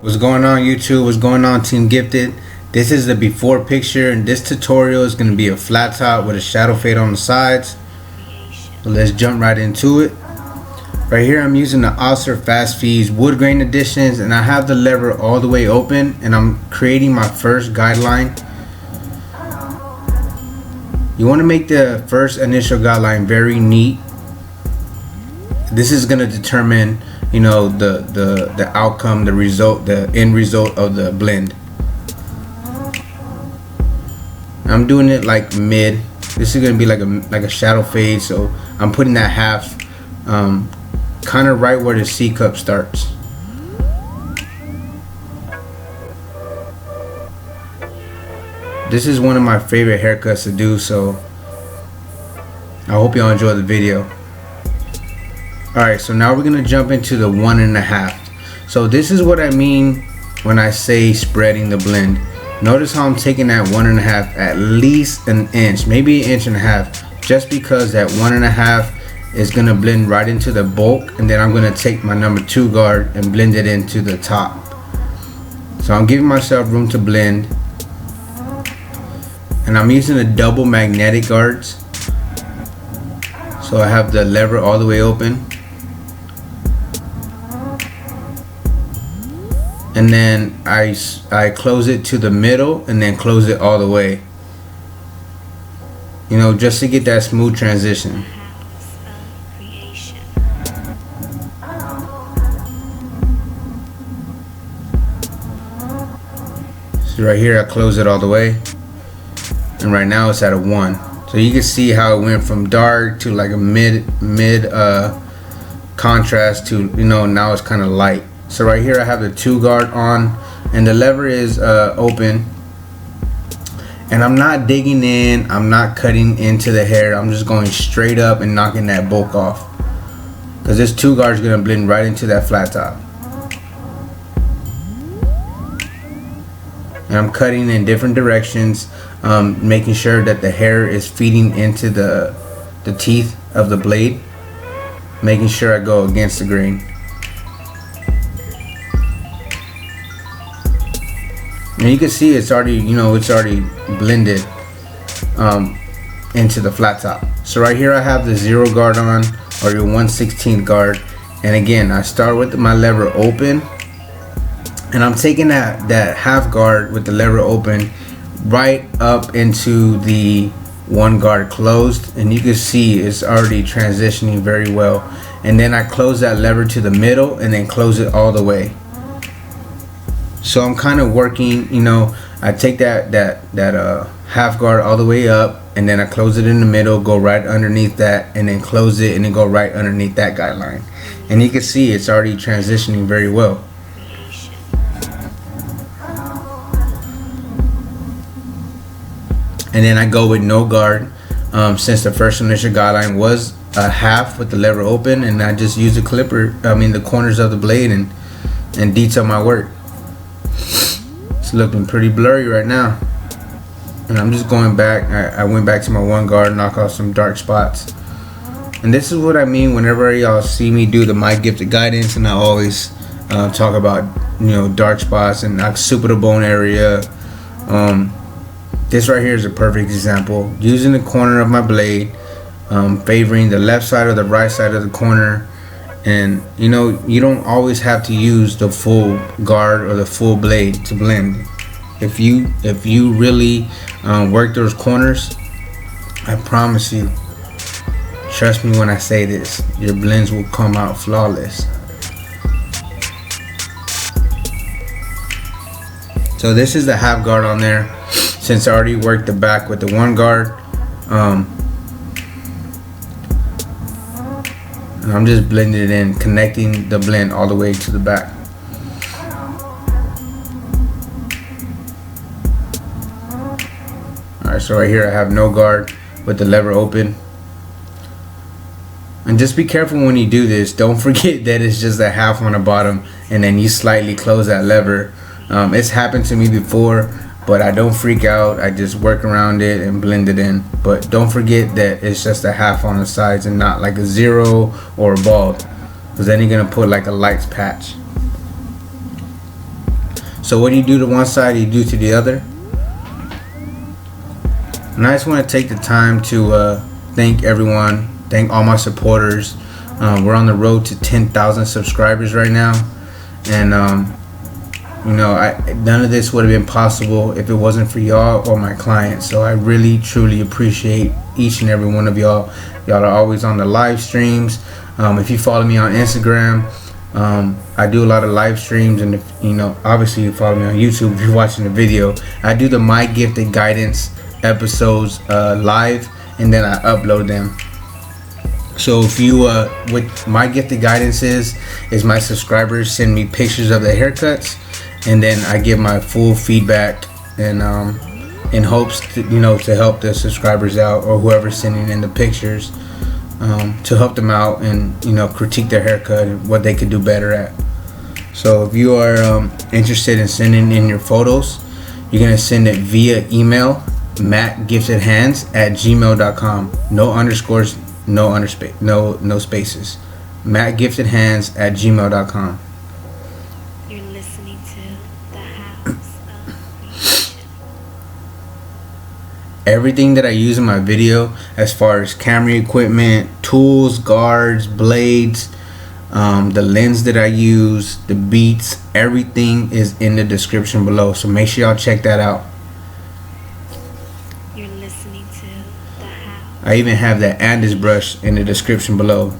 What's going on, YouTube? What's going on, Team Gifted? This is the before picture, and this tutorial is going to be a flat top with a shadow fade on the sides. So let's jump right into it. Right here I'm using the Oster Fast Feeds wood grain editions, and I have the lever all the way open, and I'm creating my first guideline. You want to make the first initial guideline very neat. This is going to determine, you know, the outcome, the result, the end result of the blend. I'm doing it like mid. This is gonna be like a shadow fade, so I'm putting that half kind of right where the C cup starts. This is one of my favorite haircuts to do, so I hope y'all enjoy the video. Alright, so now we're gonna jump into the 1.5. So this is what I mean when I say spreading the blend. Notice how I'm taking that 1.5 at least an inch, maybe 1.5 inches, just because that 1.5 is gonna blend right into the bulk, and then I'm gonna take my number 2 guard and blend it into the top. So I'm giving myself room to blend, and I'm using the double magnetic guards. So I have the lever all the way open, and then I close it to the middle and then close it all the way, you know, just to get that smooth transition. So right here I close it all the way, and right now it's at a 1. So you can see how it went from dark to like a mid contrast to, you know, now it's kind of light. So right here I have the 2 guard on, and the lever is open, and I'm not digging in, I'm not cutting into the hair, I'm just going straight up and knocking that bulk off, because this 2 guard is going to blend right into that flat top. And I'm cutting in different directions, making sure that the hair is feeding into the teeth of the blade, making sure I go against the grain. And you can see it's already, you know, it's already blended into the flat top. So right here I have the 0 guard on, or your 1/16 guard, and again I start with my lever open, and I'm taking that half guard with the lever open right up into the 1 guard closed, and you can see it's already transitioning very well. And then I close that lever to the middle and then close it all the way. So I'm kind of working, you know, I take that half guard all the way up, and then I close it in the middle, go right underneath that, and then close it and then go right underneath that guideline. And you can see it's already transitioning very well. And then I go with no guard, since the first initial guideline was a half with the lever open, and I just use the the corners of the blade and detail my work. It's looking pretty blurry right now, and I'm just going back. I went back to my 1 guard, knock off some dark spots. And this is what I mean whenever y'all see me do the My Gifted guidance, and I always talk about, you know, dark spots and like super to bone area. This right here is a perfect example. Using the corner of my blade, favoring the left side or the right side of the corner. And you know, you don't always have to use the full guard or the full blade to blend. If you really work those corners, I promise you, trust me when I say this, your blends will come out flawless. So this is the half guard on there, since I already worked the back with the 1 guard. And I'm just blending it in, connecting the blend all the way to the back. Alright, so right here I have no guard with the lever open. And just be careful when you do this. Don't forget that it's just a half on the bottom, and then you slightly close that lever. It's happened to me before, but I don't freak out. I just work around it and blend it in. But don't forget that it's just a half on the sides and not like a 0 or a bald, because then you're gonna put like a lights patch. So what you do to one side, you do to the other. And I just want to take the time to thank everyone, thank all my supporters. We're on the road to 10,000 subscribers right now, and you know, none of this would have been possible if it wasn't for y'all or my clients. So I really truly appreciate each and every one of y'all. Y'all are always on the live streams. If you follow me on Instagram, I do a lot of live streams, and if you know, obviously you follow me on YouTube if you're watching the video. I do the My Gifted Guidance episodes live, and then I upload them. So if you what My Gifted Guidance is my subscribers send me pictures of the haircuts, and then I give my full feedback, and in hopes to, you know, to help the subscribers out, or whoever's sending in the pictures, to help them out and, you know, critique their haircut and what they could do better at. So if you are interested in sending in your photos, you're gonna send it via email, mattgiftedhands@gmail.com. No underscores, no spaces. mattgiftedhands@gmail.com. You're listening to the House of Creation. Everything that I use in my video, as far as camera equipment, tools, guards, blades, the lens that I use, the beats, everything is in the description below. So make sure y'all check that out. You're listening to the House. I even have the Andes brush in the description below,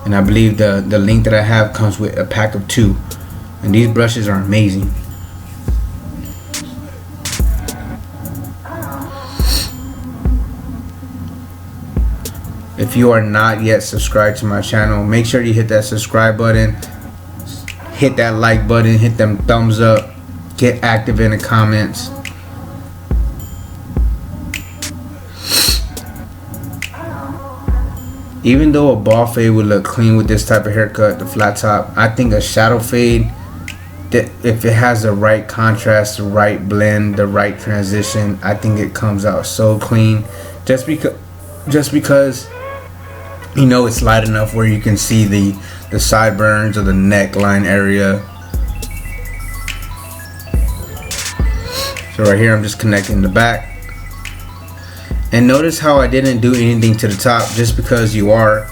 and I believe the link that I have comes with a pack of 2, and these brushes are amazing. If you are not yet subscribed to my channel, make sure you hit that subscribe button, hit that like button, hit them thumbs up, get active in the comments. Even though a bald fade would look clean with this type of haircut, the flat top, I think a shadow fade, that if it has the right contrast, the right blend, the right transition, I think it comes out so clean. Just because you know it's light enough where you can see the sideburns or the neckline area. So right here I'm just connecting the back. And notice how I didn't do anything to the top, just because you have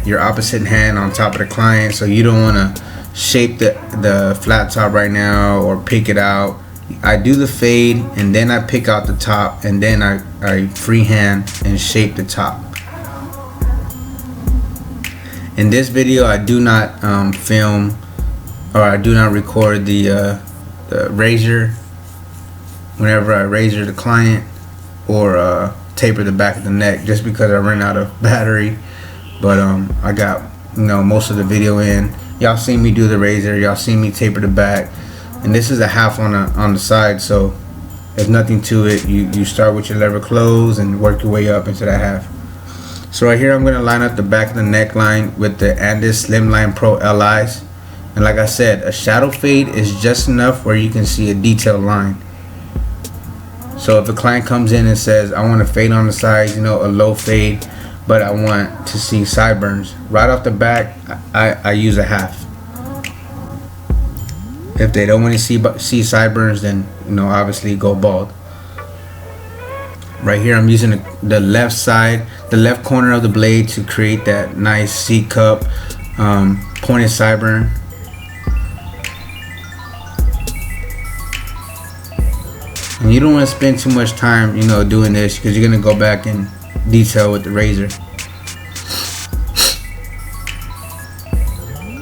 your opposite hand on top of the client, so you don't want to shape the flat top right now or pick it out. I do the fade, and then I pick out the top, and then I freehand and shape the top. In this video, I do not film, or I do not record the razor whenever I razor the client, or taper the back of the neck, just because I ran out of battery. But I got, you know, most of the video in. Y'all seen me do the razor, y'all seen me taper the back, and this is a half on the side, so there's nothing to it. You start with your lever closed and work your way up into that half. So right here I'm going to line up the back of the neckline with the Andes Slimline Pro LIs, and like I said, a shadow fade is just enough where you can see a detailed line. So if a client comes in and says, I want a fade on the sides, you know, a low fade, but I want to see sideburns, right off the back I use a half. If they don't want to see sideburns, then, you know, obviously go bald. Right here I'm using the left side, the left corner of the blade, to create that nice C cup pointed sideburn. And you don't want to spend too much time, you know, doing this, because you're going to go back in detail with the razor.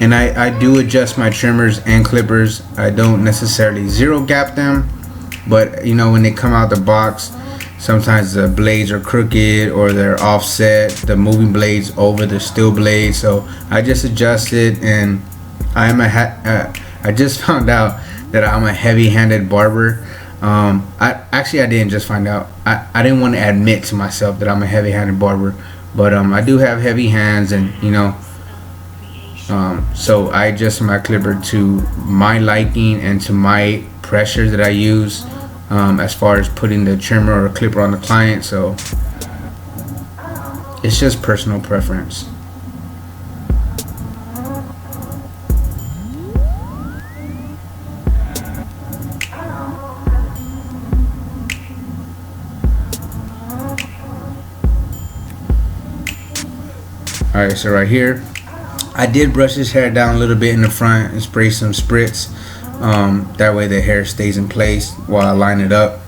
And I do adjust my trimmers and clippers. I don't necessarily zero gap them, but you know, when they come out the box, sometimes the blades are crooked or they're offset, the moving blades over the steel blades. So I just adjust it, and I just found out that I'm a heavy-handed barber. I didn't just find out. I didn't want to admit to myself that I'm a heavy-handed barber, but I do have heavy hands, and you know, so I adjust my clipper to my liking and to my pressure that I use, as far as putting the trimmer or clipper on the client. So it's just personal preference. Alright, so right here, I did brush his hair down a little bit in the front and spray some spritz. That way the hair stays in place while I line it up.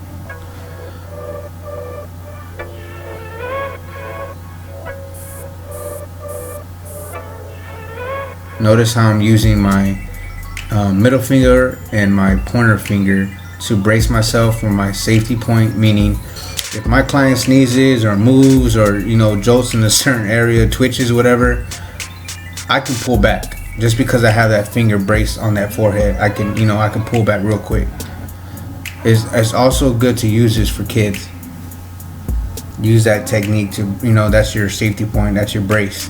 Notice how I'm using my middle finger and my pointer finger to brace myself for my safety point, meaning if my client sneezes or moves or jolts in a certain area, twitches, whatever, I can pull back. Just because I have that finger braced on that forehead, I can pull back real quick. It's also good to use this for kids. Use that technique to, that's your safety point, that's your brace.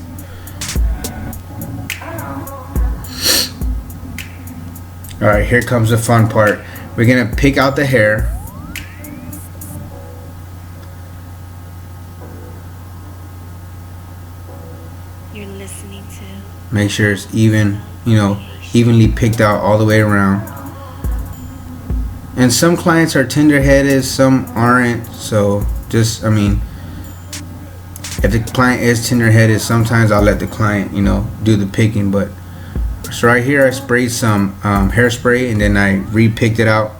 Alright, here comes the fun part. We're gonna pick out the hair. You're listening to. Make sure it's even, evenly picked out all the way around. And some clients are tender-headed, some aren't. So just, if the client is tender-headed, sometimes I'll let the client, do the picking. But so right here, I sprayed some hairspray and then I re-picked it out.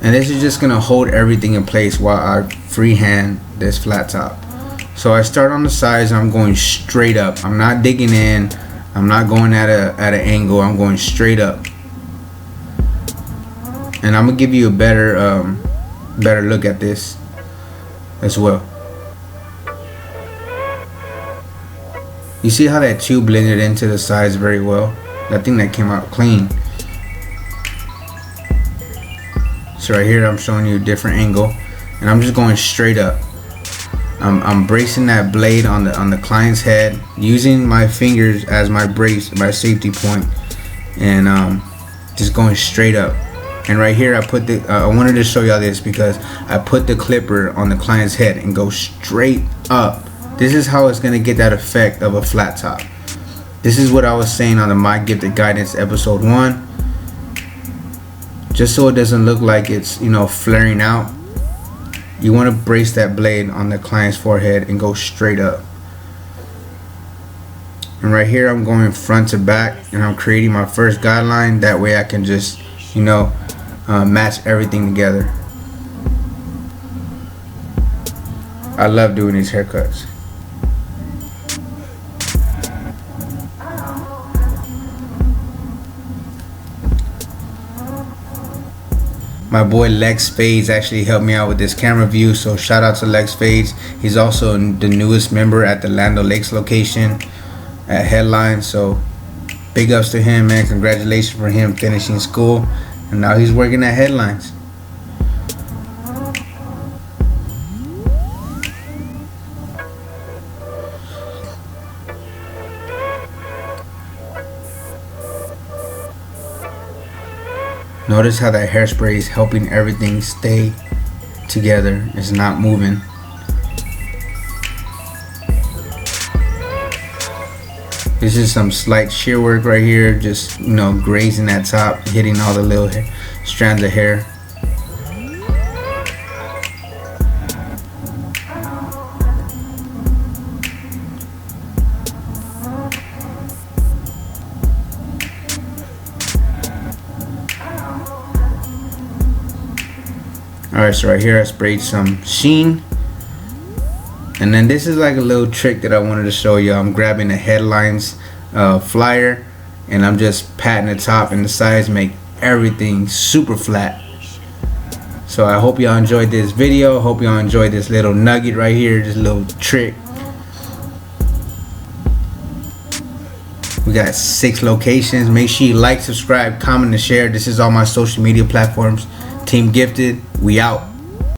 And this is just gonna hold everything in place while I freehand this flat top. So I start on the sides. I'm going straight up. I'm not digging in. I'm not going at an angle. I'm going straight up. And I'm gonna give you a better look at this as well. You see how that tube blended into the sides very well? I think that came out clean. So right here I'm showing you a different angle, and I'm just going straight up. I'm bracing that blade on the client's head, using my fingers as my brace, my safety point, and just going straight up. And right here I put I wanted to show y'all this because I put the clipper on the client's head and go straight up. This is how it's gonna get that effect of a flat top. This is what I was saying on the My Gifted Guidance episode 1. Just so it doesn't look like it's flaring out, you want to brace that blade on the client's forehead and go straight up. And right here I'm going front to back, and I'm creating my first guideline. That way I can just match everything together. I love doing these haircuts. My boy Lex Fades actually helped me out with this camera view, so shout out to Lex Fades. He's also the newest member at the Land O'Lakes location at Headline, so big ups to him, man. Congratulations for him finishing school, and now he's working at Headlines. Notice how that hairspray is helping everything stay together. It's not moving. This is some slight shear work right here, just grazing that top, hitting all the little strands of hair. Alright, so right here I sprayed some sheen, and then this is like a little trick that I wanted to show you. I'm grabbing the Headlines flyer, and I'm just patting the top and the sides, make everything super flat. So I hope y'all enjoyed this video. Hope y'all enjoyed this little nugget right here, this little trick. We got 6 locations. Make sure you like, subscribe, comment, and share. This is all my social media platforms. Team Gifted, we out.